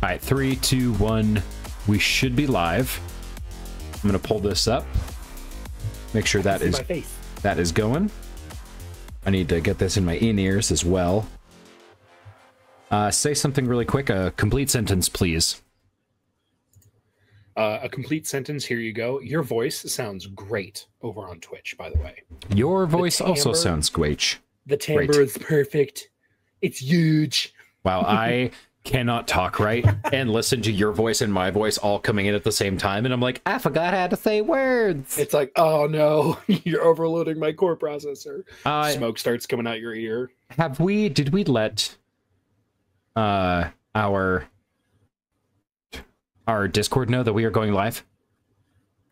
All right, 3, 2, 1. We should be live. I'm gonna pull this up. Make sure that is going. I need to get this in my in-ears as well. Say something really quick. A complete sentence, please. A complete sentence. Here you go. Your voice sounds great over on Twitch, by the way. Your voice also sounds great. The timbre is perfect. It's huge. Wow, I cannot talk right and listen to your voice and my voice all coming in at the same time, and I'm like, I forgot how to say words. It's like, oh no, you're overloading my core processor. Smoke starts coming out your ear. Did we let our Discord know that we are going live?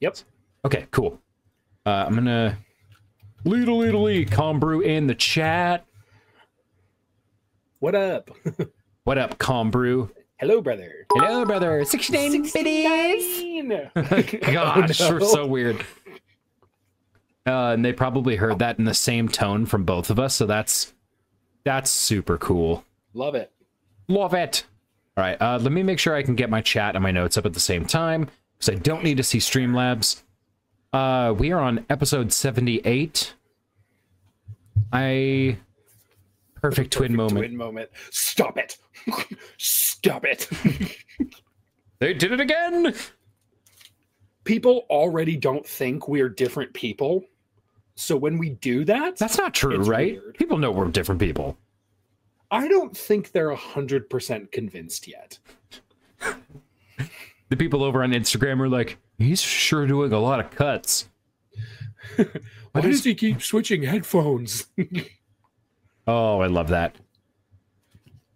Yep. Okay, cool. I'm gonna lead Calm Brew in the chat. What up? What up, Calm Brew? Hello, brother. Hello, brother. 69 biddies. Gosh, we're so weird. And they probably heard that in the same tone from both of us, so that's super cool. Love it. Love it. All right, let me make sure I can get my chat and my notes up at the same time, because I don't need to see Streamlabs. We are on episode 78. Perfect twin moment. Stop it. Stop it. They did it again. People already don't think we're different people. So when we do that... That's not true, right? Weird. People know we're different people. I don't think they're 100% convinced yet. The people over on Instagram are like, he's sure doing a lot of cuts. Why does he keep switching headphones? Oh, I love that.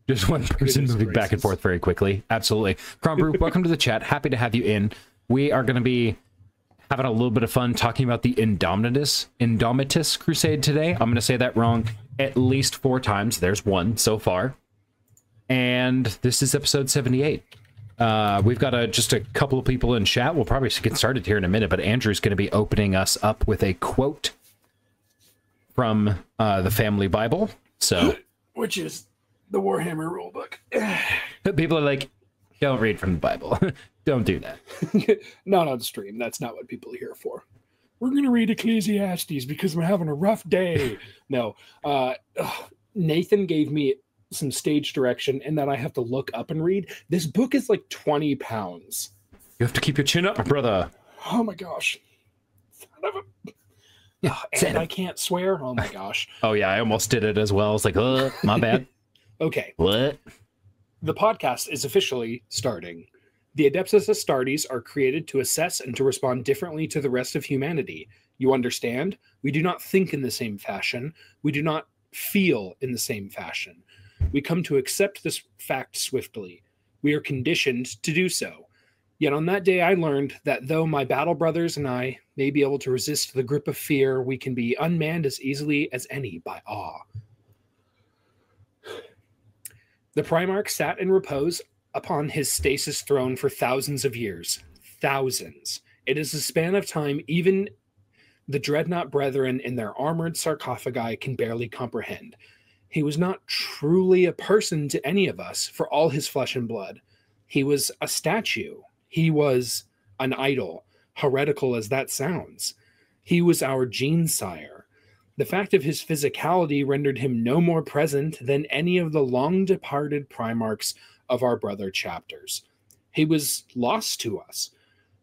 Just one person moving back and forth very quickly. Absolutely. Crombrew, welcome to the chat. Happy to have you in. We are going to be having a little bit of fun talking about the Indomitus Crusade today. I'm going to say that wrong at least 4 times. There's one so far. And this is episode 78. We've got just a couple of people in chat. We'll probably get started here in a minute, but Andrew's going to be opening us up with a quote from the family Bible. So, which is the Warhammer rulebook. People are like, don't read from the Bible. Don't do that. Not on stream. That's not what people are here for. We're going to read Ecclesiastes because we're having a rough day. No. Nathan gave me some stage direction and then I have to look up and read. This book is like 20 pounds. You have to keep your chin up, brother. Oh my gosh. Yeah, and I can't swear. Oh my gosh. Oh yeah, I almost did it as well. It's like, my bad. Okay. What? The podcast is officially starting. The Adeptus Astartes are created to assess and to respond differently to the rest of humanity. You understand? We do not think in the same fashion. We do not feel in the same fashion. We come to accept this fact swiftly. We are conditioned to do so. Yet on that day I learned that though my battle brothers and I may be able to resist the grip of fear, we can be unmanned as easily as any by awe. The Primarch sat in repose upon his stasis throne for thousands of years. Thousands. It is a span of time even the dreadnought brethren in their armored sarcophagi can barely comprehend. He was not truly a person to any of us for all his flesh and blood. He was a statue. He was an idol, heretical as that sounds. He was our gene sire. The fact of his physicality rendered him no more present than any of the long-departed Primarchs of our brother chapters. He was lost to us.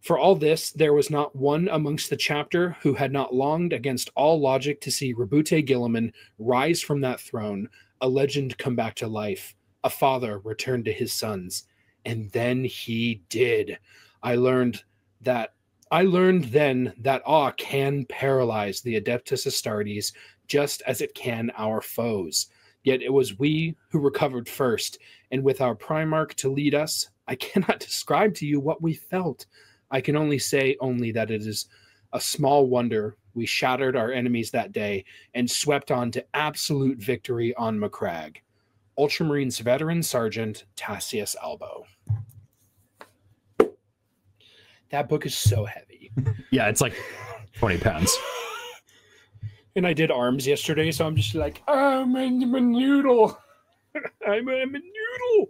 For all this, there was not one amongst the chapter who had not longed against all logic to see Rabute Guilliman rise from that throne, a legend come back to life, a father return to his sons. And then he did. I learned then that awe can paralyze the Adeptus Astartes just as it can our foes. Yet it was we who recovered first, and with our Primarch to lead us, I cannot describe to you what we felt. I can only say that it is a small wonder we shattered our enemies that day and swept on to absolute victory on Macragge. Ultramarines veteran Sergeant Tassius Albo. That book is so heavy. Yeah, it's like 20 pounds. And I did arms yesterday, so I'm just like, I'm a noodle. I'm a noodle.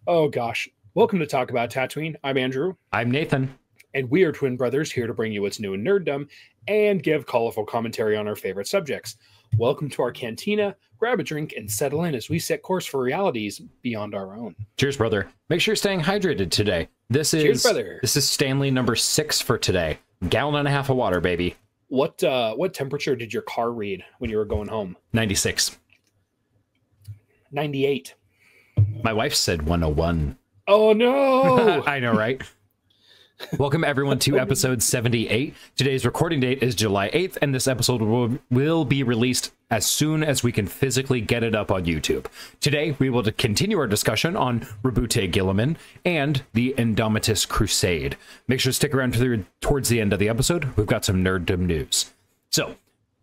Oh, gosh. Welcome to Talk About Tatooine. I'm Andrew. I'm Nathan. And we are twin brothers here to bring you what's new in nerddom and give colorful commentary on our favorite subjects. Welcome to our cantina. Grab a drink and settle in as we set course for realities beyond our own. Cheers, brother. Make sure you're staying hydrated today. Cheers, brother. This is Stanley number 6 for today. Gallon and a half of water, baby. What temperature did your car read when you were going home? 96. 98. My wife said 101. Oh no! I know, right? Welcome everyone to episode 78. Today's recording date is July 8th, and this episode will be released as soon as we can physically get it up on YouTube. Today, we will continue our discussion on Reboot Guilliman and the Indomitus Crusade. Make sure to stick around towards the end of the episode. We've got some nerddom news. So,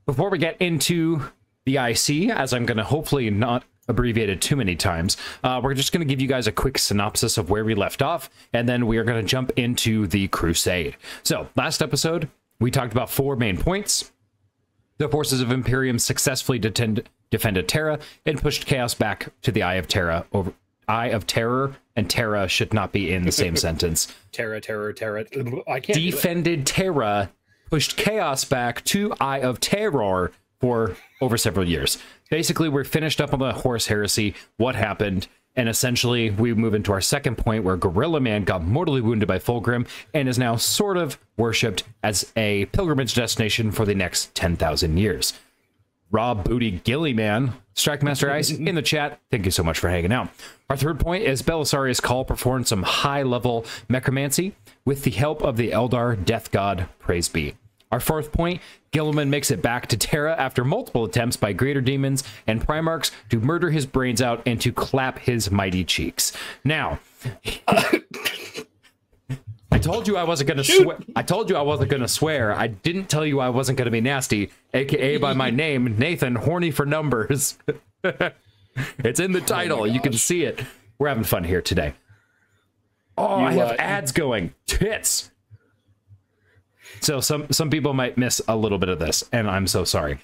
before we get into the IC, as I'm going to hopefully not abbreviated too many times, we're just going to give you guys a quick synopsis of where we left off, and then we are going to jump into the Crusade. So, last episode, we talked about 4 main points. The forces of Imperium successfully defended Terra and pushed Chaos back to the Eye of Terra. Eye of Terror and Terra should not be in the same sentence. Terror. I can't. Defended Terra, pushed Chaos back to Eye of Terror for over several years. Basically, we're finished up on the Horus Heresy, what happened, and essentially we move into our second point where Gorilla Man got mortally wounded by Fulgrim and is now sort of worshipped as a pilgrimage destination for the next 10,000 years. Rob Booty Guilliman, Strike Master Ice in the chat, thank you so much for hanging out. Our third point is Belisarius Cawl performed some high-level necromancy with the help of the Eldar Death God, praise be. Our fourth point, Guilliman makes it back to Terra after multiple attempts by greater demons and Primarchs to murder his brains out and to clap his mighty cheeks. Now, I told you I wasn't going to swear. I told you I wasn't going to swear. I didn't tell you I wasn't going to be nasty, aka by my name, Nathan, horny for numbers. It's in the title. You can see it. We're having fun here today. Oh, I have ads going. Tits. So some people might miss a little bit of this, and I'm so sorry.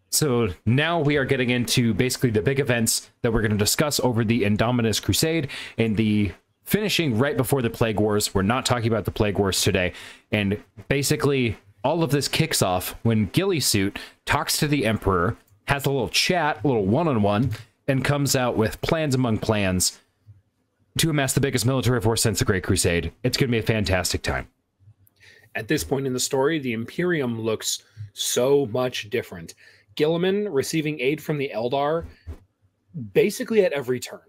So now we are getting into basically the big events that we're going to discuss over the Indomitus Crusade and the finishing right before the Plague Wars. We're not talking about the Plague Wars today. And basically all of this kicks off when Gillisuit talks to the Emperor, has a little chat, a little one-on-one, and comes out with plans among plans to amass the biggest military force since the Great Crusade. It's going to be a fantastic time. At this point in the story, the Imperium looks so much different. Guilliman receiving aid from the Eldar basically at every turn.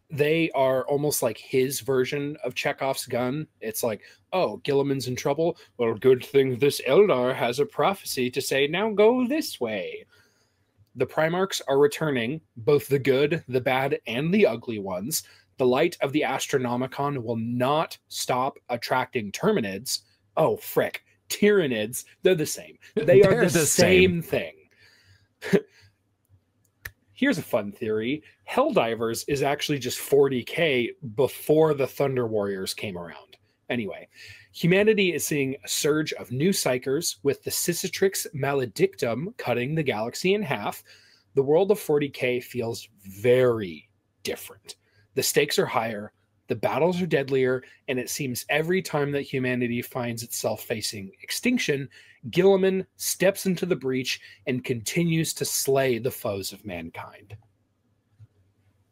They are almost like his version of Chekhov's gun. It's like, oh, Guilliman's in trouble. Well, good thing this Eldar has a prophecy to say, now go this way. The Primarchs are returning, both the good, the bad, and the ugly ones. The light of the Astronomicon will not stop attracting Terminids. Oh, frick. Tyranids, they're the same. They are the same thing. Here's a fun theory. Helldivers is actually just 40k before the Thunder Warriors came around. Anyway, humanity is seeing a surge of new Psykers with the Cicatrix Maledictum cutting the galaxy in half. The world of 40k feels very different. The stakes are higher. The battles are deadlier, and it seems every time that humanity finds itself facing extinction, Guilliman steps into the breach and continues to slay the foes of mankind.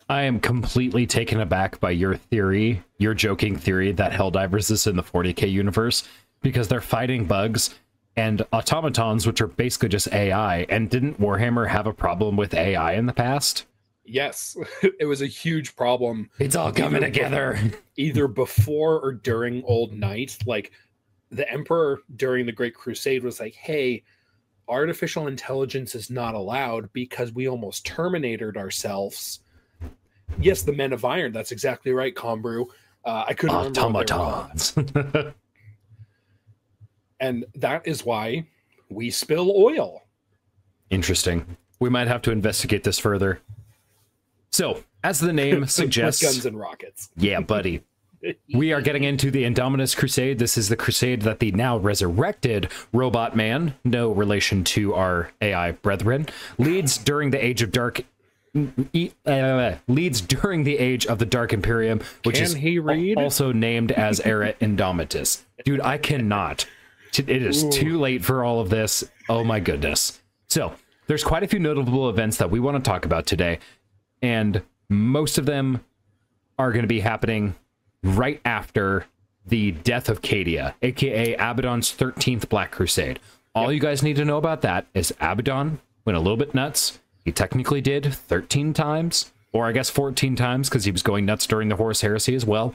I am completely taken aback by your theory, your joking theory that Helldivers is in the 40k universe, because they're fighting bugs and automatons, which are basically just AI. And didn't Warhammer have a problem with AI in the past? Yes, it was a huge problem. It's all coming together. Either before or during Old Night. Like, the Emperor during the Great Crusade was like, hey, artificial intelligence is not allowed because we almost terminated ourselves. Yes, the Men of Iron. That's exactly right, Combrew. I couldn't remember what they were called. And that is why we spill oil. Interesting. We might have to investigate this further. So, as the name suggests... With guns and rockets. Yeah, buddy. We are getting into the Indomitus Crusade. This is the crusade that the now resurrected Robot Man, no relation to our AI brethren, leads during the Age of Dark leads during the age of the Dark Imperium, which Can is he read? also named as Era Indomitus. Dude, I cannot. It is too late for all of this. Oh my goodness. So there's quite a few notable events that we want to talk about today, and most of them are going to be happening right after the death of Cadia, aka Abaddon's 13th Black Crusade. All you guys need to know about that is Abaddon went a little bit nuts. He technically did 13 times, or I guess 14 times, because he was going nuts during the Horus Heresy as well.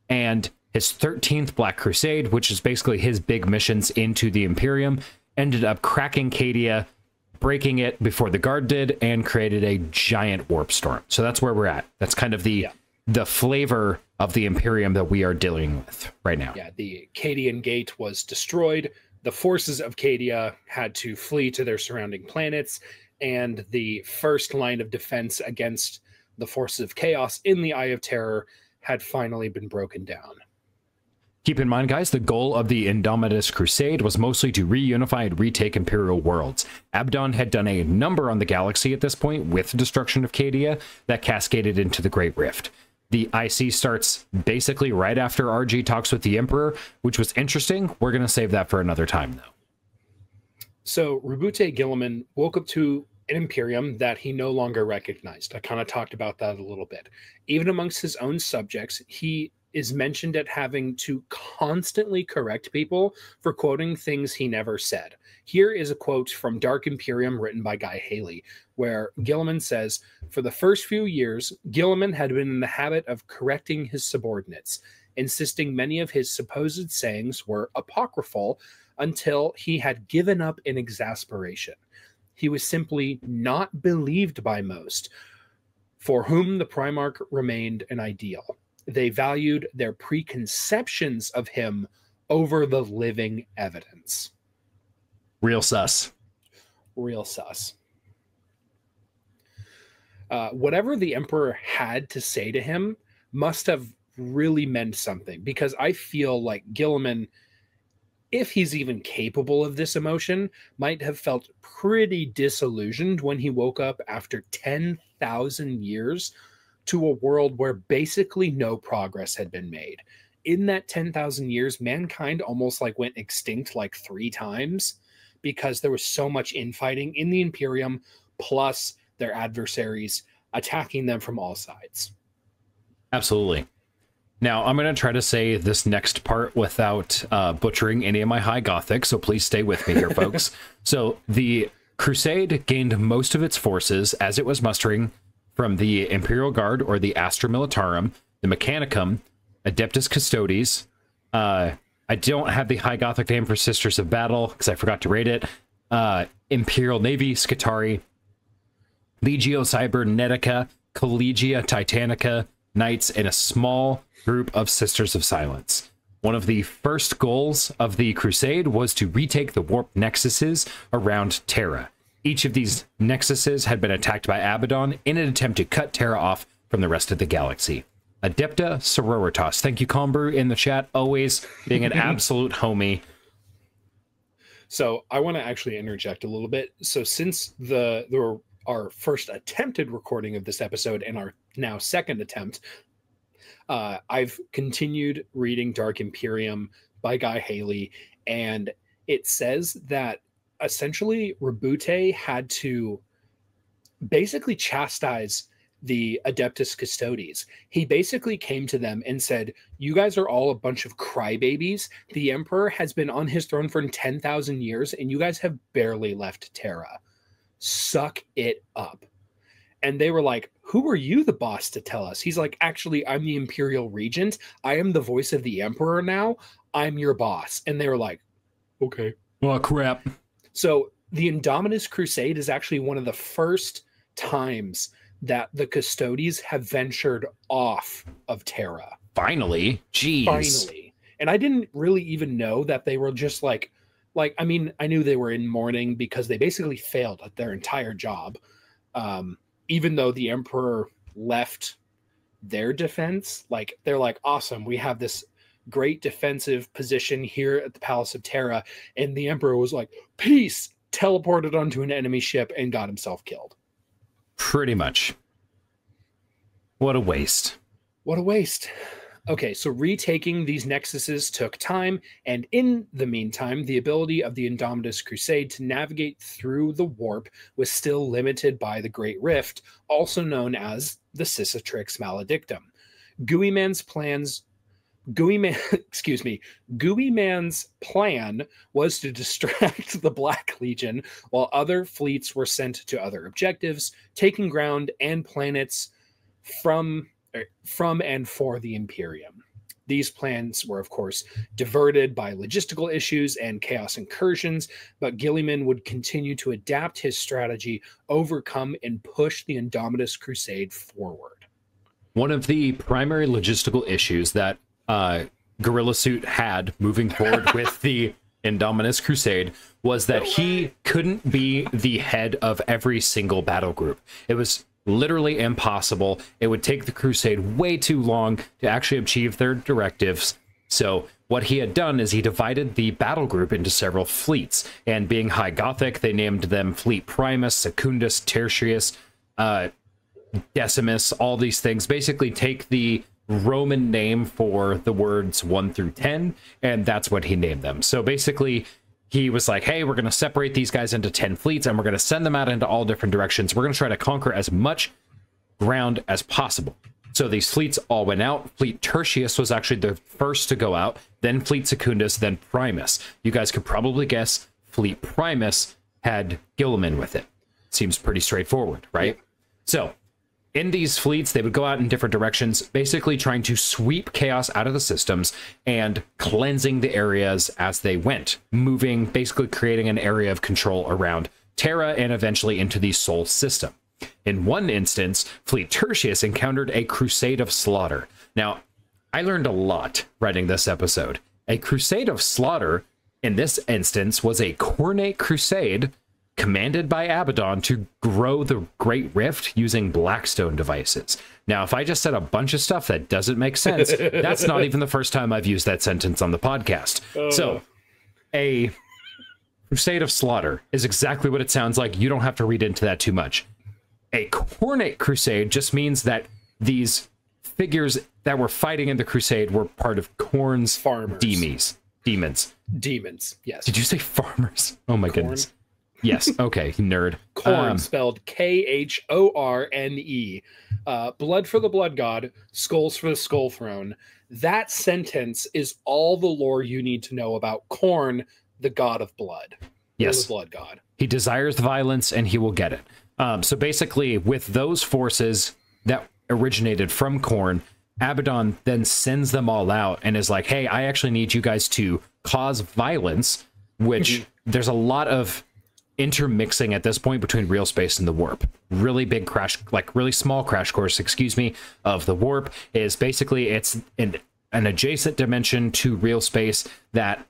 And his 13th Black Crusade, which is basically his big missions into the Imperium, ended up cracking Cadia, breaking it before the Guard did, and created a giant warp storm. So that's where we're at. That's kind of the flavor of the Imperium that we are dealing with right now. Yeah, the Cadian Gate was destroyed. The forces of Cadia had to flee to their surrounding planets, and the first line of defense against the forces of chaos in the Eye of Terror had finally been broken down. Keep in mind, guys, the goal of the Indomitus Crusade was mostly to reunify and retake Imperial worlds. Abaddon had done a number on the galaxy at this point with the destruction of Cadia that cascaded into the Great Rift. The IC starts basically right after RG talks with the Emperor, which was interesting. We're going to save that for another time, though. So Rabute Guilliman woke up to an Imperium that he no longer recognized. I kind of talked about that a little bit. Even amongst his own subjects, he is mentioned at having to constantly correct people for quoting things he never said. Here is a quote from Dark Imperium written by Guy Haley, where Guilliman says, "For the first few years, Guilliman had been in the habit of correcting his subordinates, insisting many of his supposed sayings were apocryphal until he had given up in exasperation. He was simply not believed by most, for whom the Primarch remained an ideal. They valued their preconceptions of him over the living evidence." Real sus. Real sus. Whatever the Emperor had to say to him must have really meant something, because I feel like Guilliman, if he's even capable of this emotion, might have felt pretty disillusioned when he woke up after 10,000 years to a world where basically no progress had been made. In that 10,000 years, mankind almost like went extinct like 3 times because there was so much infighting in the Imperium, plus their adversaries attacking them from all sides. Absolutely. Now, I'm going to try to say this next part without butchering any of my high Gothic, so please stay with me here, folks. So the Crusade gained most of its forces as it was mustering from the Imperial Guard, or the Astra Militarum, the Mechanicum, Adeptus Custodes. I don't have the high Gothic name for Sisters of Battle because I forgot to rate it. Imperial Navy, Scutari, Legio Cybernetica, Collegia Titanica, Knights, and a small group of Sisters of Silence. One of the first goals of the Crusade was to retake the warp nexuses around Terra. Each of these nexuses had been attacked by Abaddon in an attempt to cut Terra off from the rest of the galaxy. Adepta Sororitas. Thank you, Combrew, in the chat, always being an absolute homie. So I want to actually interject a little bit. So since our first attempted recording of this episode and our now second attempt, I've continued reading Dark Imperium by Guy Haley, and it says that essentially Rabute had to basically chastise the Adeptus Custodes. He basically came to them and said, "You guys are all a bunch of crybabies. The Emperor has been on his throne for 10,000 years, and you guys have barely left Terra. Suck it up." And they were like, "Who are you, the boss, to tell us?" He's like, "Actually, I'm the Imperial Regent. I am the voice of the Emperor now. I'm your boss." And they were like, "Okay." Oh, crap. So the Indomitus Crusade is actually one of the first times that the Custodes have ventured off of Terra. Finally. Jeez. Finally. And I didn't really even know that they were just like, I mean, I knew they were in mourning because they basically failed at their entire job. Even though the Emperor left their defense, like, they're like, "Awesome, we have this great defensive position here at the Palace of Terra." And the Emperor was like, "Peace," teleported onto an enemy ship and got himself killed. Pretty much. What a waste. What a waste. Okay, so retaking these nexuses took time, and in the meantime, the ability of the Indomitus Crusade to navigate through the warp was still limited by the Great Rift, also known as the Cicatrix Maledictum. Guilliman's plan was to distract the Black Legion while other fleets were sent to other objectives, taking ground and planets from and for the Imperium. These plans were, of course, diverted by logistical issues and chaos incursions, but Guilliman would continue to adapt his strategy, overcome, and push the Indomitus Crusade forward. One of the primary logistical issues that Gorilla Suit had moving forward with the Indomitus Crusade was that he couldn't be the head of every single battle group. It was literally impossible. It would take the Crusade way too long to actually achieve their directives. So what he had done is he divided the battle group into several fleets, and being High Gothic, they named them Fleet Primus, Secundus, Tertius, Decimus, all these things. Basically take the Roman name for the words 1 through 10, and that's what he named them. So basically, he was like, hey, we're going to separate these guys into 10 fleets, and we're going to send them out into all different directions. We're going to try to conquer as much ground as possible. So these fleets all went out. Fleet Tertius was actually the first to go out, then Fleet Secundus, then Primus. You guys could probably guess Fleet Primus had Guilliman with it. Seems pretty straightforward, right? Yeah. So in these fleets, they would go out in different directions, basically trying to sweep chaos out of the systems and cleansing the areas as they went, moving, basically creating an area of control around Terra and eventually into the Sol system. In one instance, Fleet Tertius encountered a Crusade of Slaughter. Now, I learned a lot writing this episode. A Crusade of Slaughter, in this instance, was a Khornate Crusade commanded by Abaddon to grow the Great Rift using Blackstone devices. Now, if I just said a bunch of stuff that doesn't make sense, that's not even the first time I've used that sentence on the podcast. So, a Crusade of Slaughter is exactly what it sounds like. You don't have to read into that too much. A Khornate Crusade just means that these figures that were fighting in the Crusade were part of Khorne's farmers. Demons, yes. Did you say farmers? Oh my goodness. Yes, okay, nerd. Khorne, spelled Khorne. Blood for the Blood God, skulls for the Skull Throne. That sentence is all the lore you need to know about Khorne, the god of blood. Yes. The blood god. He desires violence and he will get it. So basically, with those forces that originated from Khorne, Abaddon then sends them all out and is like, hey, I actually need you guys to cause violence, which there's a lot of intermixing at this point between real space and the warp. Really big crash, like really small crash course, excuse me, of the warp is basically it's an adjacent dimension to real space that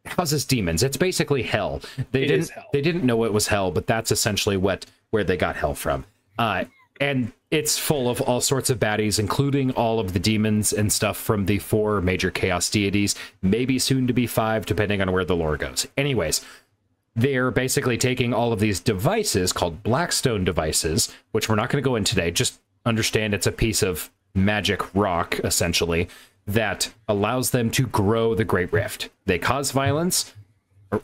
houses demons. It's basically hell. They didn't know it was hell, but that's essentially where they got hell from. And it's full of all sorts of baddies, including all of the demons and stuff from the 4 major chaos deities, maybe soon to be 5, depending on where the lore goes. Anyways, they're basically taking all of these devices called Blackstone devices, which we're not going to go in today. Just understand it's a piece of magic rock, essentially, that allows them to grow the Great Rift. They cause violence, or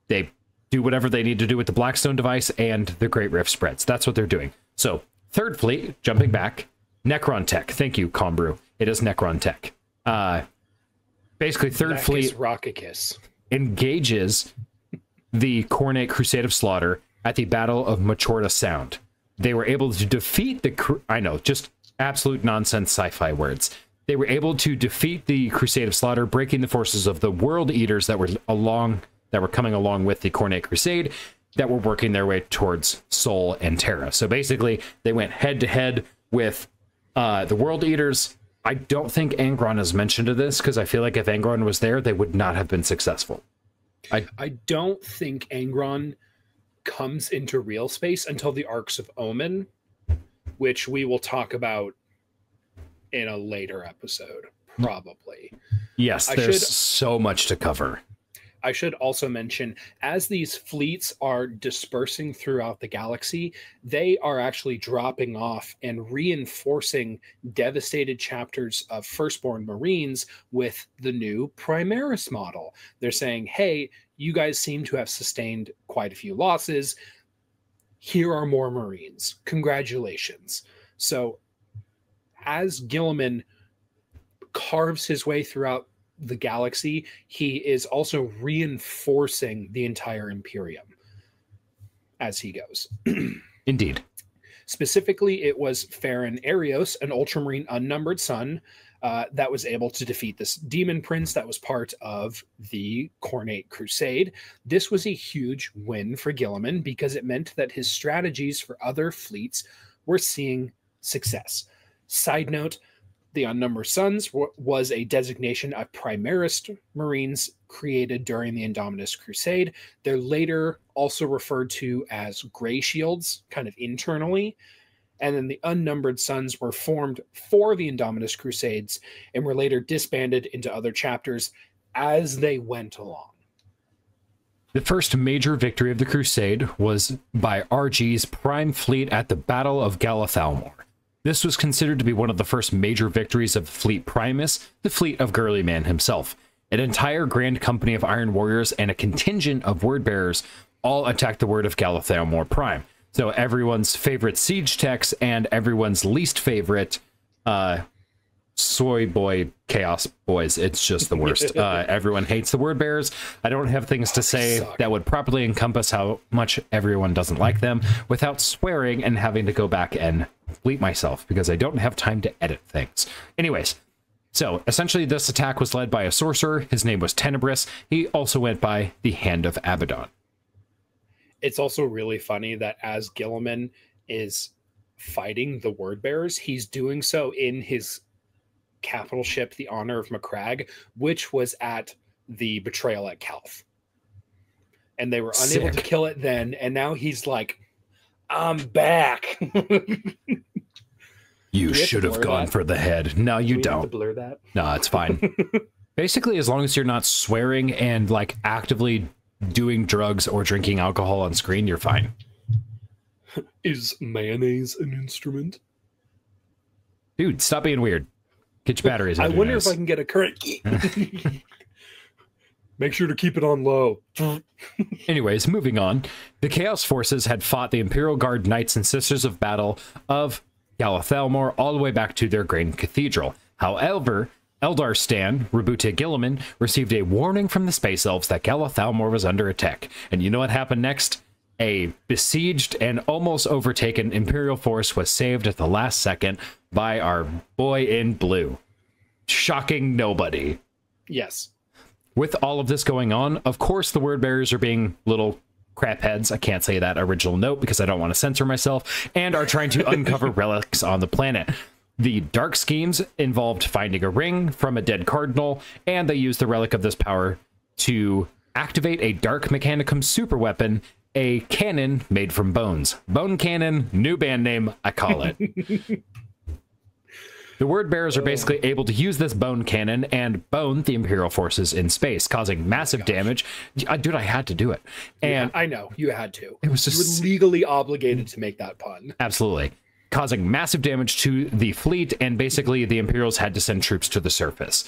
they do whatever they need to do with the Blackstone device, and the Great Rift spreads. That's what they're doing. So, Third Fleet, jumping back, Necron Tech. Thank you, Combrew. It is Necron Tech. Basically, Third Fleet engages the Khornate Crusade of Slaughter at the Battle of Machorda Sound. They were able to defeat the... I know, just absolute nonsense sci-fi words. They were able to defeat the Crusade of Slaughter, breaking the forces of the World Eaters that were coming along with the Khornate Crusade, that were working their way towards Sol and Terra. So basically, they went head-to-head with the World Eaters. I don't think Angron is mentioned to this, because I feel like if Angron was there, they would not have been successful. I don't think Angron comes into real space until the Arcs of Omen, which we will talk about in a later episode, probably. Yes, there's so much to cover. I should also mention, as these fleets are dispersing throughout the galaxy, they are actually dropping off and reinforcing devastated chapters of Firstborn Marines with the new Primaris model. They're saying, hey, you guys seem to have sustained quite a few losses. Here are more Marines. Congratulations. So as Guilliman carves his way throughout the galaxy, he is also reinforcing the entire Imperium as he goes. Indeed. Specifically, it was Farron Arios, an Ultramarine unnumbered son, that was able to defeat this demon prince that was part of the Cornate Crusade. This was a huge win for Guilliman because it meant that his strategies for other fleets were seeing success. Side note, the Unnumbered Sons was a designation of Primarist Marines created during the Indomitus Crusade. They're later also referred to as Grey Shields, kind of internally. And then the Unnumbered Sons were formed for the Indomitus Crusades and were later disbanded into other chapters as they went along. The first major victory of the Crusade was by RG's Prime Fleet at the Battle of Galathalmor. This was considered to be one of the first major victories of Fleet Primus, the fleet of Guilliman himself. An entire grand company of Iron Warriors and a contingent of Wordbearers all attacked the word of Galathalmor Prime. So everyone's favorite siege techs and everyone's least favorite soy boy chaos boys. It's just the worst. Everyone hates the Wordbearers. I don't have things to say that would properly encompass how much everyone doesn't like them without swearing and having to go back and bleep myself because I don't have time to edit things. Anyways, so essentially this attack was led by a sorcerer. His name was Tenebris. He also went by the Hand of Abaddon. It's also really funny that as Guilliman is fighting the Wordbearers, he's doing so in his capital ship, the Honor of Macragge, which was at the Betrayal at Calth. And they were unable to kill it then, and now he's like, I'm back. You should have gone for the head. No, you don't. Have to blur that? No, it's fine. Basically, as long as you're not swearing and like actively doing drugs or drinking alcohol on screen, you're fine. Is mayonnaise an instrument? Dude, stop being weird. Get your batteries out. I wonder if I can get a current. Make sure to keep it on low. Anyways, moving on. The Chaos Forces had fought the Imperial Guard Knights and Sisters of Battle of Galathalmor all the way back to their Grand Cathedral. However, Eldar Stan, Rabuta Guilliman, received a warning from the Space Elves that Galathalmor was under attack. And you know what happened next? A besieged and almost overtaken Imperial force was saved at the last second by our boy in blue. Shocking nobody. Yes. With all of this going on, of course the Wordbearers are being little crapheads. I can't say that original note because I don't want to censor myself, and are trying to uncover relics on the planet. The dark schemes involved finding a ring from a dead cardinal, and they used the relic of this power to activate a dark mechanicum superweapon, a cannon made from bones. Bone Cannon, new band name, I call it. The Wordbearers are basically able to use this bone cannon and bone the Imperial forces in space, causing massive damage. Dude, I had to do it. And yeah, I know, you had to. It was just... You were legally obligated to make that pun. Absolutely. Causing massive damage to the fleet, and basically the Imperials had to send troops to the surface.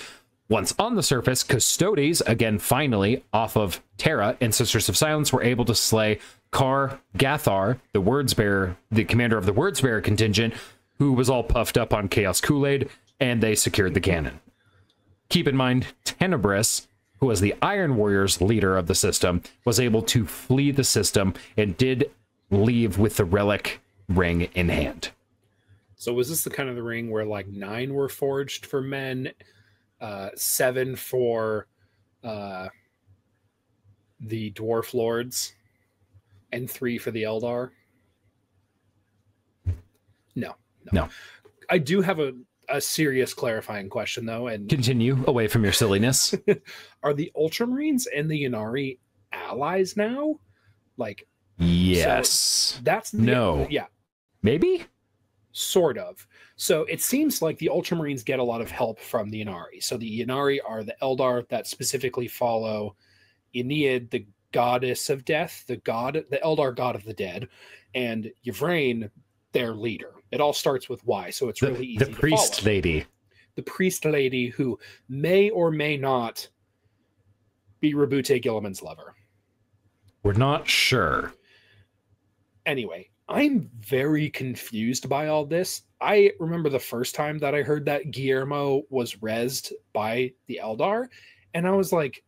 Once on the surface, Custodes, again finally, off of Terra, and Sisters of Silence were able to slay Kar Gathar, the Wordsbearer, the commander of the Wordsbearer contingent, who was all puffed up on Chaos Kool-Aid, and they secured the cannon. Keep in mind, Tenebris, who was the Iron Warriors leader of the system, was able to flee the system and did leave with the relic ring in hand. So was this the kind of the ring where like 9 were forged for men, 7 for the Dwarf Lords, and 3 for the Eldar? No. I do have a serious clarifying question, though. And continue away from your silliness. Are the Ultramarines and the Ynnari allies now? Like, yes. So that's no. Yeah. Maybe? Sort of. So it seems like the Ultramarines get a lot of help from the Ynnari. So the Ynnari are the Eldar that specifically follow Aeneid, the goddess of death, the Eldar god of the dead, and Yvraine, their leader. It all starts with Y, so it's really easy to follow. The priest lady. The priest lady who may or may not be Rabute Guilliman's lover. We're not sure. Anyway, I'm very confused by all this. I remember the first time that I heard that Guillermo was rezzed by the Eldar, and I was like,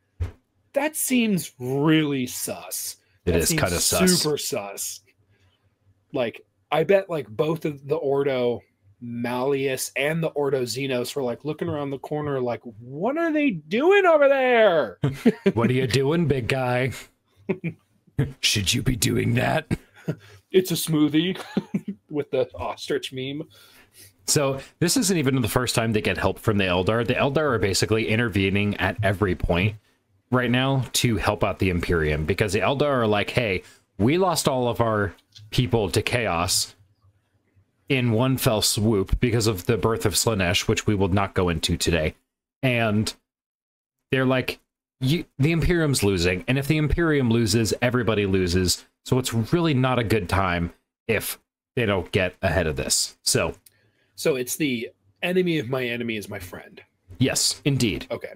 that seems really sus. It is kind of sus. Super sus. Like, I bet like both of the Ordo Malleus and the Ordo Xenos were like looking around the corner like, what are they doing over there? What are you doing, big guy? Should you be doing that? It's a smoothie with the ostrich meme. So this isn't even the first time they get help from the Eldar. The Eldar are basically intervening at every point right now to help out the Imperium, because the Eldar are like, hey, we lost all of our people to chaos in one fell swoop because of the birth of Slaanesh, which we will not go into today. And they're like, the Imperium's losing, and if the Imperium loses, everybody loses. So it's really not a good time if they don't get ahead of this. So it's the enemy of my enemy is my friend. Yes, indeed. Okay.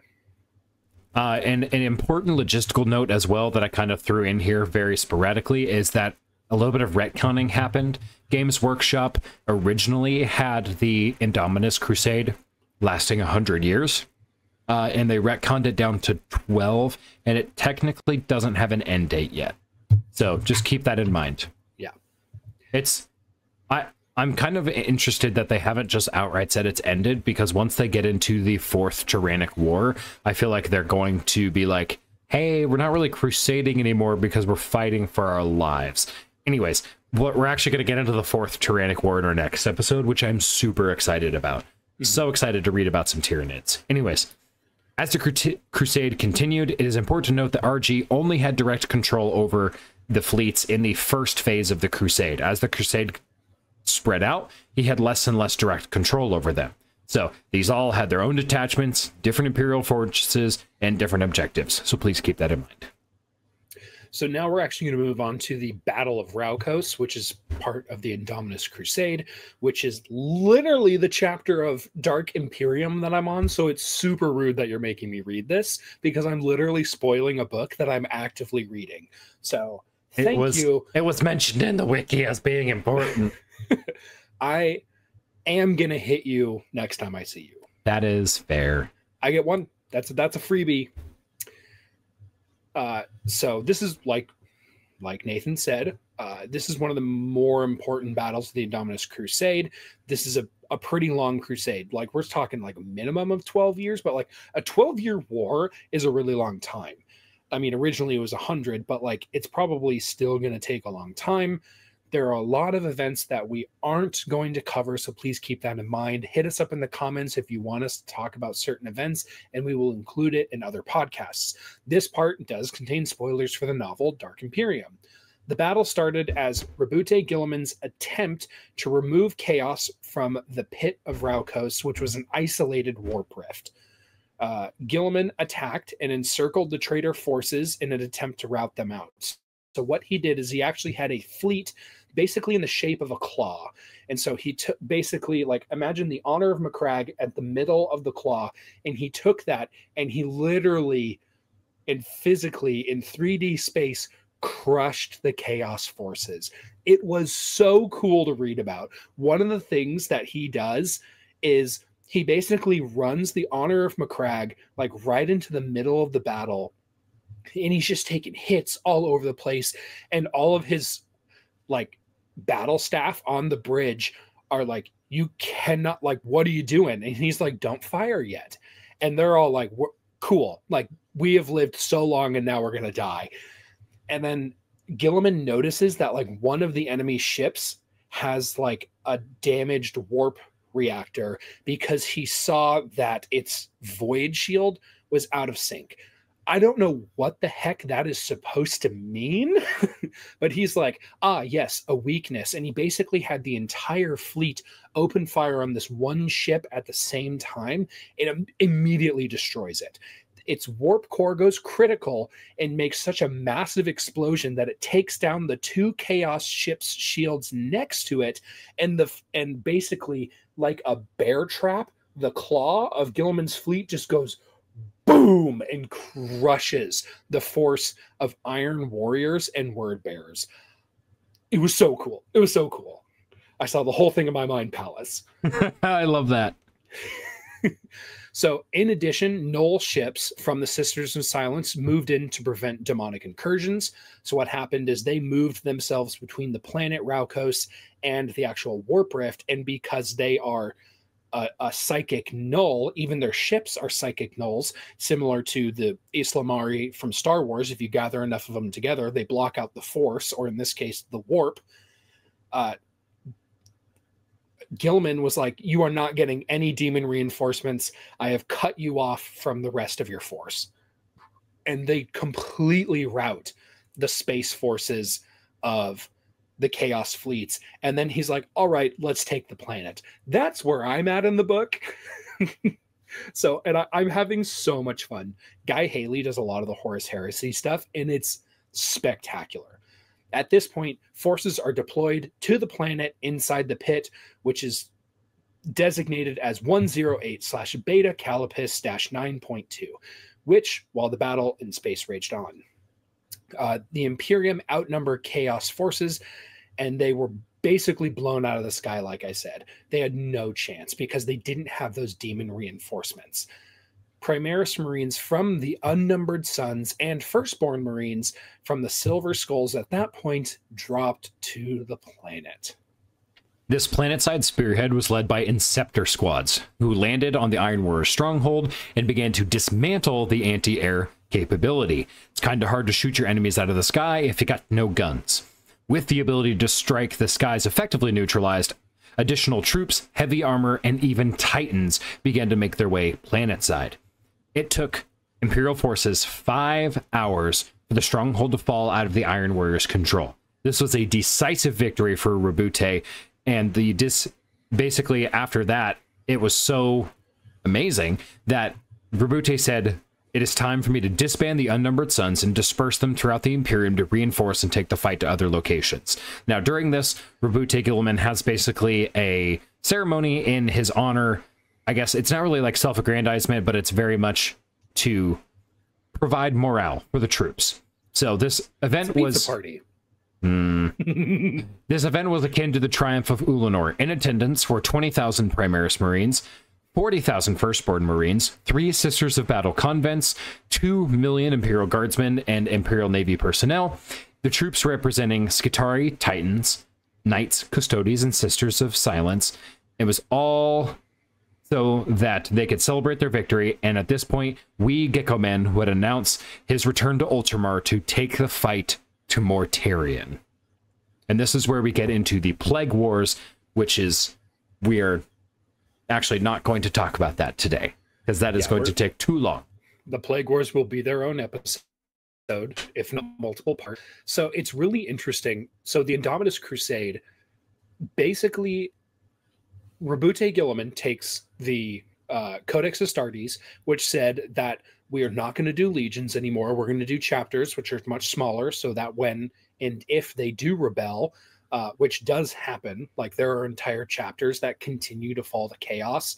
And an important logistical note as well that I kind of threw in here very sporadically is that a little bit of retconning happened. Games Workshop originally had the Indomitus Crusade lasting 100 years. And they retconned it down to 12, and it technically doesn't have an end date yet. So just keep that in mind. Yeah. I'm kind of interested that they haven't just outright said it's ended, because once they get into the 4th Tyrannic War, I feel like they're going to be like, hey, we're not really crusading anymore because we're fighting for our lives. Anyways, we're actually going to get into the 4th Tyrannic War in our next episode, which I'm super excited about. Mm-hmm. So excited to read about some Tyranids. Anyways, as the Crusade continued, it is important to note that RG only had direct control over the fleets in the first phase of the Crusade. As the Crusade spread out, he had less and less direct control over them. So these all had their own detachments, different Imperial fortresses, and different objectives. So please keep that in mind. So now we're actually going to move on to the Battle of Raukos, which is part of the Indomitus Crusade, which is literally the chapter of Dark Imperium that I'm on. So it's super rude that you're making me read this, because I'm literally spoiling a book that I'm actively reading. So thank you. It was mentioned in the wiki as being important. I am going to hit you next time I see you. That is fair. I get one. That's a freebie. So this is like Nathan said, this is one of the more important battles of the Indomitus Crusade. This is a pretty long crusade. Like, we're talking like a minimum of 12 years, but like a 12-year war is a really long time. I mean, originally it was 100, but like, it's probably still going to take a long time. There are a lot of events that we aren't going to cover, so please keep that in mind. Hit us up in the comments if you want us to talk about certain events, and we will include it in other podcasts. This part does contain spoilers for the novel Dark Imperium. The battle started as Rabute Guilliman's attempt to remove chaos from the pit of Raukos, which was an isolated warp rift. Guilliman attacked and encircled the traitor forces in an attempt to rout them out. So what he did is he actually had a fleet basically in the shape of a claw. And so he took basically, like, imagine the honor of Macragge at the middle of the claw, and he took that and he literally and physically in 3D space crushed the chaos forces. It was so cool to read about. One of the things that he does is he basically runs the honor of Macragge like right into the middle of the battle, and he's just taking hits all over the place, and all of his like battle staff on the bridge are like, you cannot, like, what are you doing? And he's like, don't fire yet. And they're all like, cool, like, we have lived so long and now we're gonna die. And then Guilliman notices that like one of the enemy ships has like a damaged warp reactor, because he saw that its void shield was out of sync. I don't know what the heck that is supposed to mean, but he's like, yes, a weakness. And he basically had the entire fleet open fire on this one ship at the same time. It immediately destroys it. its warp core goes critical and makes such a massive explosion that it takes down the 2 Chaos ships' shields next to it, and basically, like a bear trap, the claw of Guilliman's fleet just goes boom and crushes the force of Iron Warriors and Word Bearers. It was so cool. It was so cool. I saw the whole thing in my mind palace. I love that. So, in addition, Null ships from the Sisters of Silence moved in to prevent demonic incursions. So, what happened is they moved themselves between the planet Raukos and the actual Warp Rift. And because they are a psychic null, even their ships are psychic nulls, similar to the Islamari from Star Wars. If you gather enough of them together, they block out the Force, or in this case, the warp. Guilliman was like, you are not getting any demon reinforcements. I have cut you off from the rest of your force. And they completely rout the space forces of the Chaos fleets. And then he's like, all right, let's take the planet. That's where I'm at in the book. So, and I'm having so much fun. Guy Haley does a lot of the Horus Heresy stuff, and it's spectacular. At this point, forces are deployed to the planet inside the pit, which is designated as 108/Beta Calipus-9.2, which, while the battle in space raged on, the Imperium outnumbered Chaos forces, and they were basically blown out of the sky, like I said. They had no chance because they didn't have those demon reinforcements. Primaris Marines from the Unnumbered Suns and Firstborn Marines from the Silver Skulls at that point dropped to the planet. This planet-side spearhead was led by Inceptor squads, who landed on the Iron Warrior stronghold and began to dismantle the anti-air capability. It's kind of hard to shoot your enemies out of the sky if you got no guns. With the ability to strike the skies effectively neutralized, additional troops, heavy armor, and even Titans began to make their way planet-side. It took Imperial forces 5 hours for the stronghold to fall out of the Iron Warriors' control. This was a decisive victory for Rabute, and basically after that, it was so amazing that Rabute said, "It is time for me to disband the Unnumbered Suns and disperse them throughout the Imperium to reinforce and take the fight to other locations." Now, during this, Rabute Guilliman has basically a ceremony in his honor. I guess it's not really like self-aggrandizement, but it's very much to provide morale for the troops. So this event was... party. This event was akin to the Triumph of Ulanor. In attendance were 20,000 Primaris Marines, 40,000 Firstborn Marines, 3 Sisters of Battle convents, 2 million Imperial Guardsmen and Imperial Navy personnel, the troops representing Skitarii, Titans, Knights, Custodes, and Sisters of Silence. It was all so that they could celebrate their victory, and at this point, Gecko-Man would announce his return to Ultramar to take the fight to Mortarion. And this is where we get into the Plague Wars, which is, we are actually not going to talk about that today, because that is going to take too long. The Plague Wars will be their own episode, if not multiple parts. So it's really interesting. So the Indomitus Crusade, basically, Rabute Guilliman takes the Codex Astartes, which said that we are not going to do legions anymore. We're going to do chapters, which are much smaller, so that when and if they do rebel, which does happen, like there are entire chapters that continue to fall to chaos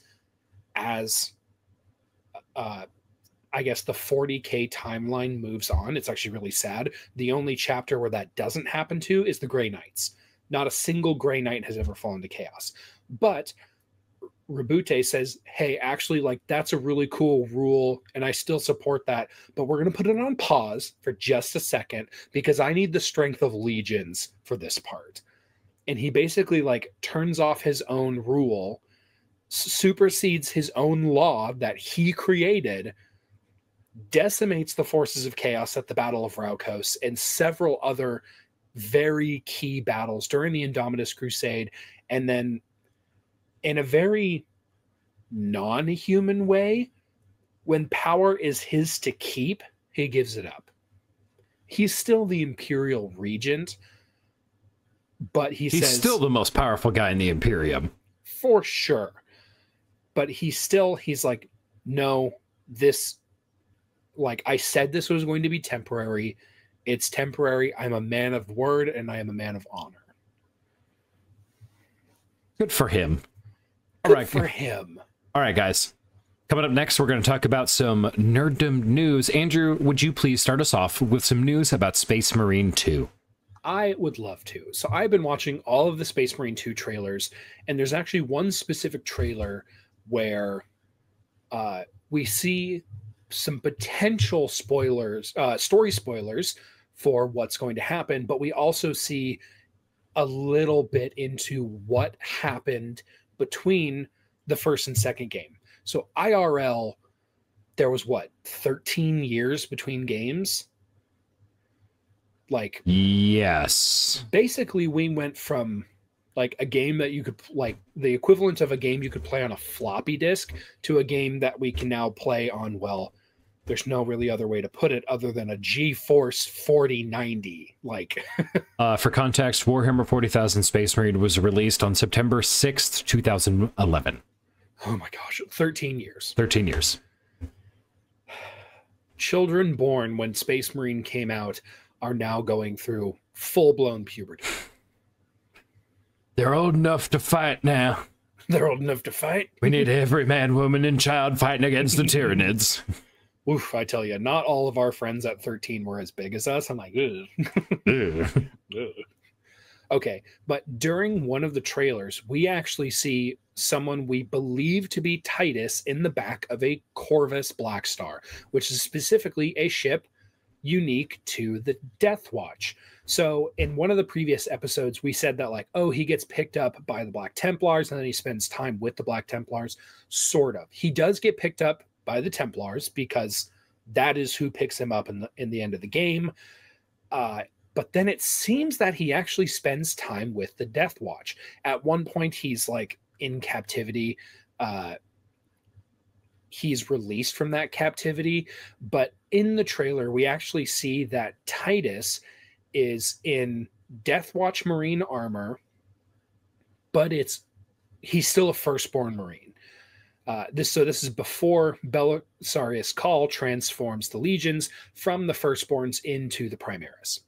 as, I guess, the 40K timeline moves on. It's actually really sad. The only chapter where that doesn't happen to is the Grey Knights. Not a single Grey Knight has ever fallen to chaos. But Rabute says, hey, actually, like, that's a really cool rule, and I still support that, but we're going to put it on pause for just a second because I need the strength of legions for this part. And he basically, like, turns off his own rule, supersedes his own law that he created, decimates the forces of chaos at the Battle of Raukos and several other very key battles during the Indomitus Crusade, and then in a very non-human way, when power is his to keep, he gives it up. He's still the Imperial Regent, but he's still the most powerful guy in the Imperium. For sure. But he's like, no, this like I said, this was going to be temporary. It's temporary. I'm a man of word and I am a man of honor. Good for him. Good for him. All right, guys. Coming up next, we're going to talk about some nerddom news. Andrew, would you please start us off with some news about Space Marine 2? I would love to. So I've been watching all of the Space Marine 2 trailers, and there's actually one specific trailer where we see some potential spoilers, story spoilers for what's going to happen, but we also see a little bit into what happened between the first and second game. So IRL, there was what, 13 years between games? Like, yes. Basically, we went from like a game that you could, like the equivalent of a game you could play on a floppy disk, to a game that we can now play on, well, there's no really other way to put it other than a GeForce 4090. Like, for context, Warhammer 40,000 Space Marine was released on September 6th, 2011. Oh my gosh, 13 years. 13 years. Children born when Space Marine came out are now going through full-blown puberty. They're old enough to fight now. They're old enough to fight? We need every man, woman, and child fighting against the Tyranids. Oof, I tell you, not all of our friends at 13 were as big as us. I'm like, ugh. Okay, but during one of the trailers, we actually see someone we believe to be Titus in the back of a Corvus Black Star, which is specifically a ship unique to the Death Watch. So in one of the previous episodes, we said that like, oh, he gets picked up by the Black Templars and then he spends time with the Black Templars. Sort of. He does get picked up by the Templars because that is who picks him up in the end of the game. But then it seems that he actually spends time with the Death Watch. At one point, he's like in captivity. He's released from that captivity. But in the trailer, we actually see that Titus is in Death Watch Marine armor, but he's still a firstborn Marine. This is before Belisarius Cawl transforms the legions from the firstborns into the Primaris.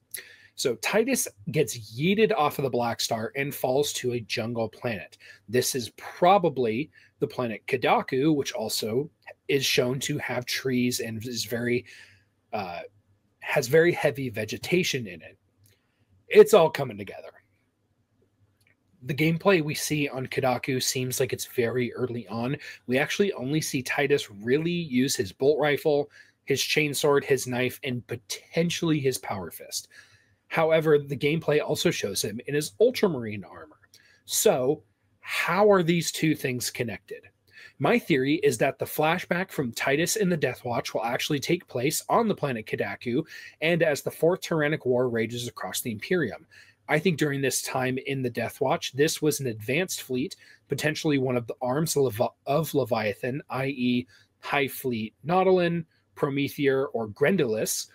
So Titus gets yeeted off of the Black Star and falls to a jungle planet. This is probably the planet Kadaku, which also is shown to have trees and is has very heavy vegetation in it. It's all coming together. The gameplay we see on Kadaku seems like it's very early on. We actually only see Titus really use his bolt rifle, his chainsword, his knife, and potentially his power fist. However, the gameplay also shows him in his Ultramarine armor. So, how are these two things connected? My theory is that the flashback from Titus in the Death Watch will actually take place on the planet Kadaku, and as the Fourth Tyrannic War rages across the Imperium. I think during this time in the Death Watch, this was an advanced fleet, potentially one of the arms of Leviathan, i.e. High Fleet Nautilin, Prometheer, or Grendilus.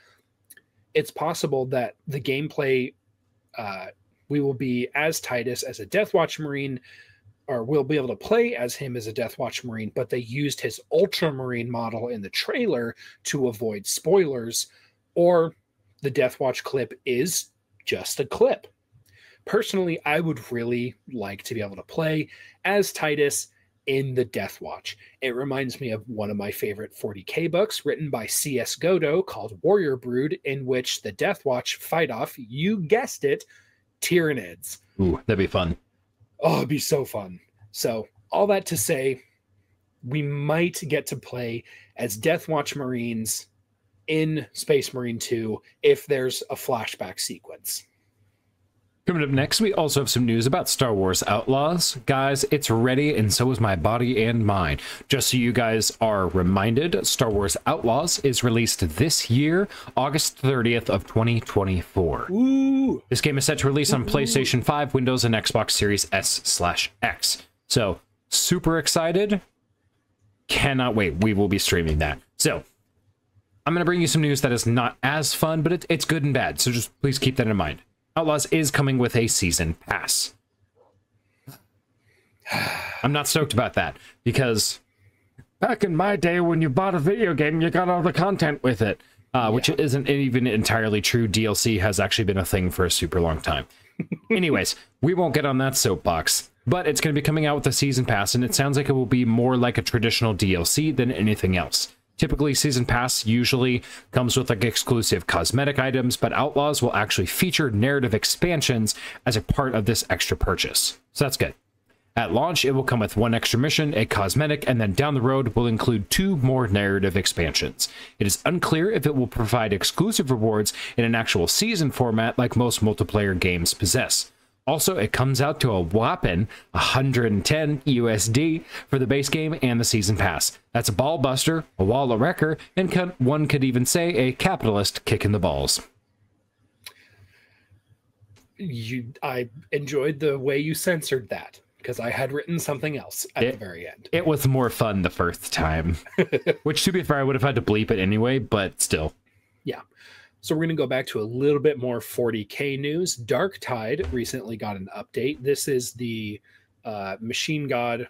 It's possible that the gameplay, we will be as Titus as a Death Watch Marine, or we'll be able to play as him as a Death Watch Marine, but they used his Ultramarine model in the trailer to avoid spoilers, or the Death Watch clip is just a clip. Personally, I would really like to be able to play as Titus in the Death Watch. It reminds me of one of my favorite 40k books written by C.S. Godot called Warrior Brood, in which the Death Watch fight off, you guessed it, Tyranids. Ooh, that'd be fun. Oh, it'd be so fun. So, all that to say, we might get to play as Death Watch Marines in Space Marine 2 if there's a flashback sequence. Coming up next, we also have some news about Star Wars Outlaws. Guys, it's ready, and so is my body and mind. Just so you guys are reminded, Star Wars Outlaws is released this year, August 30th of 2024. Ooh. This game is set to release on PlayStation 5, Windows, and Xbox Series S/X. So, super excited. Cannot wait. We will be streaming that. So, I'm going to bring you some news that is not as fun, but it's good and bad, so just please keep that in mind. Outlaws is coming with a season pass. I'm not stoked about that, because Back in my day, when you bought a video game, you got all the content with it. Which isn't even entirely true. DLC has actually been a thing for a super long time. Anyways, we won't get on that soapbox. But it's going to be coming out with a Season Pass, and it sounds like it will be more like a traditional DLC than anything else. Typically, Season Pass usually comes with like exclusive cosmetic items, but Outlaws will actually feature narrative expansions as a part of this extra purchase. So that's good. At launch, it will come with 1 extra mission, a cosmetic, and then down the road will include 2 more narrative expansions. It is unclear if it will provide exclusive rewards in an actual season format like most multiplayer games possess. Also, it comes out to a whopping 110 USD for the base game and the Season Pass. That's a ball buster, a wall wrecker, and one could even say a capitalist kick in the balls. I enjoyed the way you censored that, because I had written something else at the very end. It was more fun the first time. Which, to be fair, I would have had to bleep it anyway, but still. Yeah. So we're going to go back to a little bit more 40K news. Dark Tide recently got an update. This is the Machine God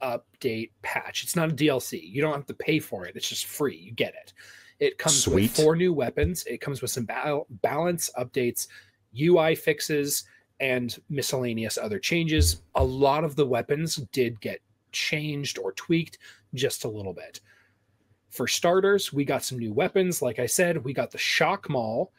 update patch. It's not a DLC. You don't have to pay for it. It's just free. You get it. It comes with 4 new weapons. It comes with some balance updates, UI fixes, and miscellaneous other changes. A lot of the weapons did get changed or tweaked just a little bit. For starters, we got some new weapons. Like I said, we got the Shock Maul,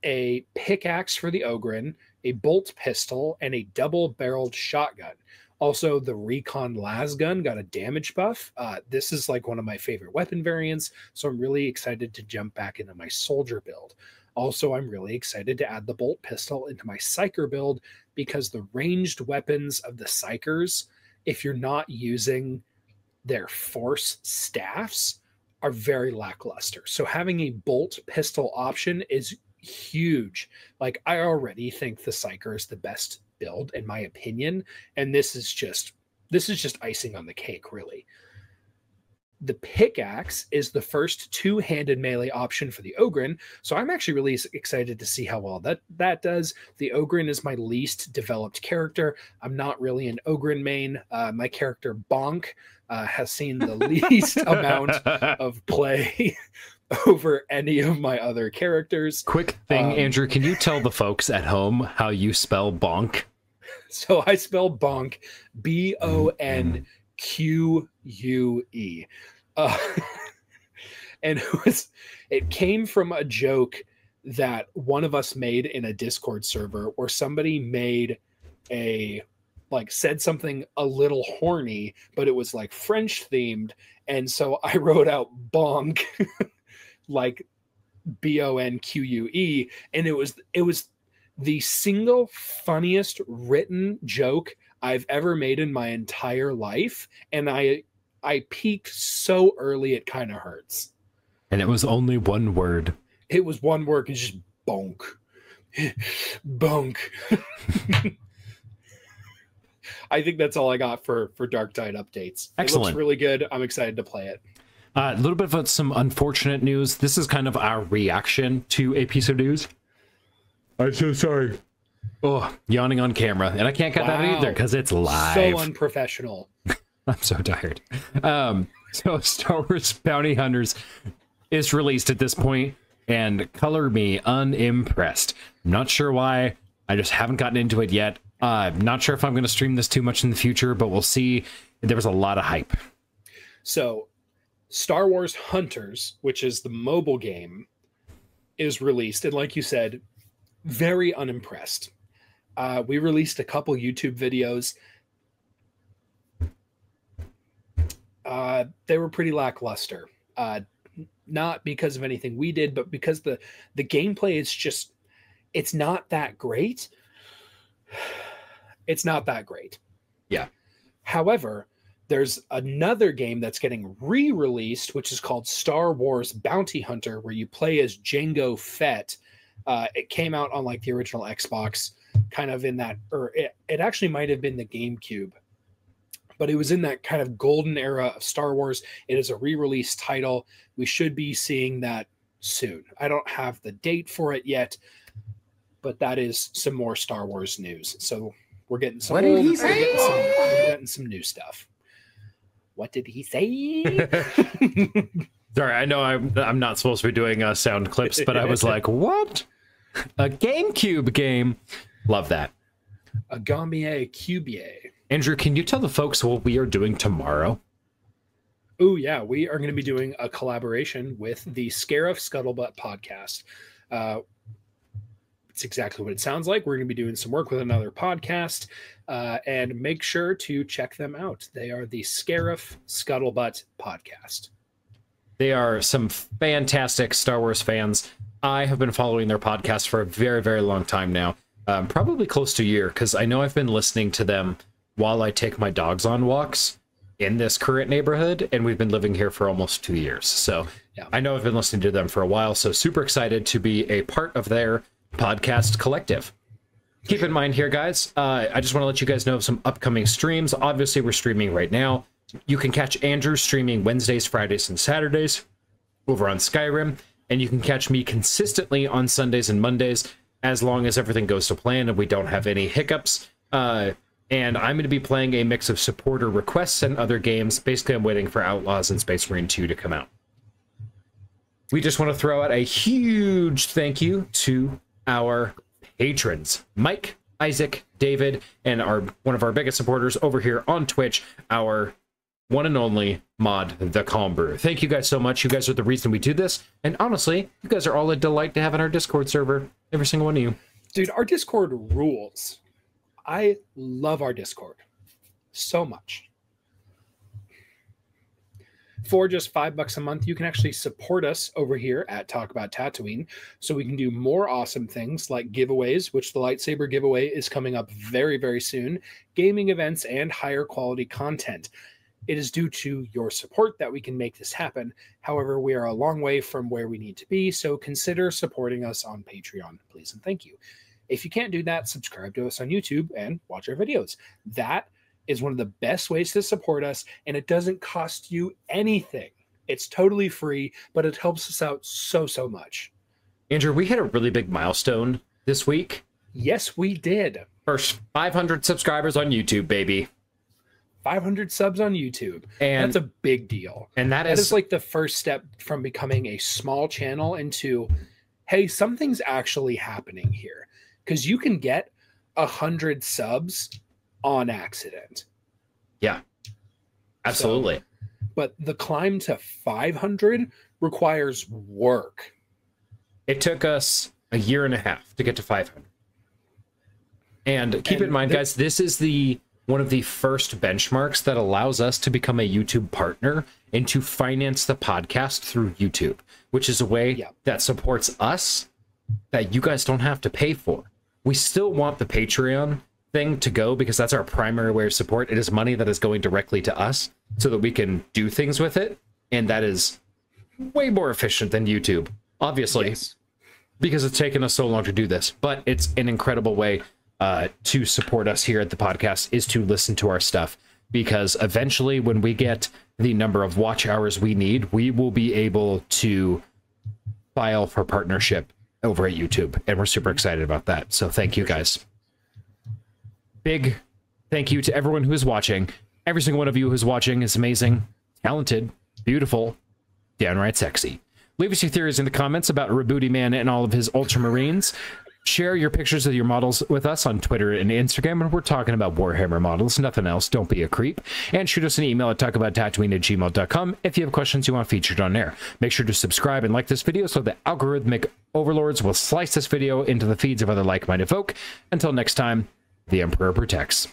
a pickaxe for the Ogryn, a bolt pistol, and a double-barreled shotgun. Also, the Recon Lasgun got a damage buff. This is like one of my favorite weapon variants, so I'm really excited to jump back into my soldier build. Also, I'm really excited to add the bolt pistol into my Psyker build, because the ranged weapons of the Psykers, if you're not using their force staffs, are very lackluster. So having a bolt pistol option is huge. Like, I already think the Psyker is the best build in my opinion, and this is just icing on the cake, really. The pickaxe is the first 2-handed melee option for the Ogryn, so I'm actually really excited to see how well that does. The Ogryn is my least developed character. I'm not really an Ogryn main. My character Bonk has seen the least amount of play over any of my other characters. Quick thing, Andrew, can you tell the folks at home how you spell Bonk? So I spell Bonk, Bonque. And it came from a joke that one of us made in a Discord server, where somebody made said something a little horny, but it was like French themed. And so I wrote out bonk, like Bonque. And it was the single funniest written joke I've ever made in my entire life. And I peaked so early, it kind of hurts. And it was only one word. It was one word. It's just bonk. Bonk. I think that's all I got for Dark Tide updates. Excellent. It looks really good. I'm excited to play it. A little bit of some unfortunate news. This is kind of our reaction to a piece of news. I'm so sorry. Oh, yawning on camera. And I can't cut that either because it's live. So unprofessional. I'm so tired. So Star Wars Bounty Hunters is released at this point, and color me unimpressed. I'm not sure why. I just haven't gotten into it yet. I'm not sure if I'm going to stream this too much in the future, but we'll see. There was a lot of hype. So Star Wars Hunters, which is the mobile game, is released. And like you said, very unimpressed. We released a couple YouTube videos. They were pretty lackluster. Not because of anything we did, but because the gameplay is just, it's not that great. It's not that great. Yeah. However, there's another game that's getting re-released, which is called Star Wars Bounty Hunter, where you play as Jango Fett. It came out on like the original Xbox, kind of in that, or it actually might have been the GameCube, but it was in that kind of golden era of Star Wars. It is a re-release title. We should be seeing that soon. I don't have the date for it yet, but that is some more Star Wars news. So we're getting some, we're getting some new stuff. What did he say? Sorry, I know I'm not supposed to be doing sound clips, but I was like, what? A GameCube game. Love that. A Gambier Cubier. Andrew, can you tell the folks what we are doing tomorrow? Oh, yeah. We are going to be doing a collaboration with the Scarif Scuttlebutt podcast. It's exactly what it sounds like. We're going to be doing some work with another podcast, and make sure to check them out. They are the Scarif Scuttlebutt podcast. They are some fantastic Star Wars fans. I have been following their podcast for a very, very long time now. Probably close to a year, because I know I've been listening to them while I take my dogs on walks in this current neighborhood, and we've been living here for almost 2 years. So yeah. I know I've been listening to them for a while, so super excited to be a part of their podcast collective. Keep in mind here, guys, I just want to let you guys know of some upcoming streams. Obviously, we're streaming right now. You can catch Andrew streaming Wednesdays, Fridays, and Saturdays over on Skyrim, and you can catch me consistently on Sundays and Mondays, as long as everything goes to plan and we don't have any hiccups. And I'm going to be playing a mix of supporter requests and other games. Basically, I'm waiting for Outlaws and Space Marine 2 to come out. We just want to throw out a huge thank you to our patrons, Mike, Isaac, David, and one of our biggest supporters over here on Twitch, our one and only Mod the Calm Brew. Thank you guys so much. You guys are the reason we do this. And honestly, you guys are all a delight to have in our Discord server. Every single one of you. Dude, our Discord rules. I love our Discord so much. For just $5 a month, you can actually support us over here at Talk About Tatooine, so we can do more awesome things like giveaways, which the lightsaber giveaway is coming up very, very soon, gaming events, and higher quality content. It is due to your support that we can make this happen. However, we are a long way from where we need to be, so consider supporting us on Patreon, please and thank you. If you can't do that, subscribe to us on YouTube and watch our videos. That is one of the best ways to support us, and it doesn't cost you anything. It's totally free, but it helps us out so, so much. Andrew, we hit a really big milestone this week. Yes, we did. First 500 subscribers on YouTube, baby. 500 subs on YouTube. And that's a big deal. And that is like the first step from becoming a small channel into, hey, something's actually happening here. Because you can get 100 subs on accident. Yeah, absolutely. So, but the climb to 500 requires work. It took us a year and a half to get to 500. And keep in mind, guys, this is one of the first benchmarks that allows us to become a YouTube partner and to finance the podcast through YouTube, which is a way that supports us that you guys don't have to pay for. We still want the Patreon thing to go because that's our primary way of support. It is money that is going directly to us so that we can do things with it. And that is way more efficient than YouTube, obviously, because it's taken us so long to do this. But it's an incredible way to support us here at the podcast, is to listen to our stuff, because eventually when we get the number of watch hours we need, we will be able to file for partnership over at YouTube, and we're super excited about that. So thank you guys. Big thank you to everyone who is watching. Every single one of you who's watching is amazing, talented, beautiful, downright sexy. Leave us your theories in the comments about Rebooty Man and all of his Ultramarines. Share your pictures of your models with us on Twitter and Instagram, and we're talking about Warhammer models, nothing else. Don't be a creep. And shoot us an email at talkabouttatooine@gmail.com if you have questions you want featured on air. Make sure to subscribe and like this video so the algorithmic overlords will slice this video into the feeds of other like-minded folk. Until next time, the Emperor protects.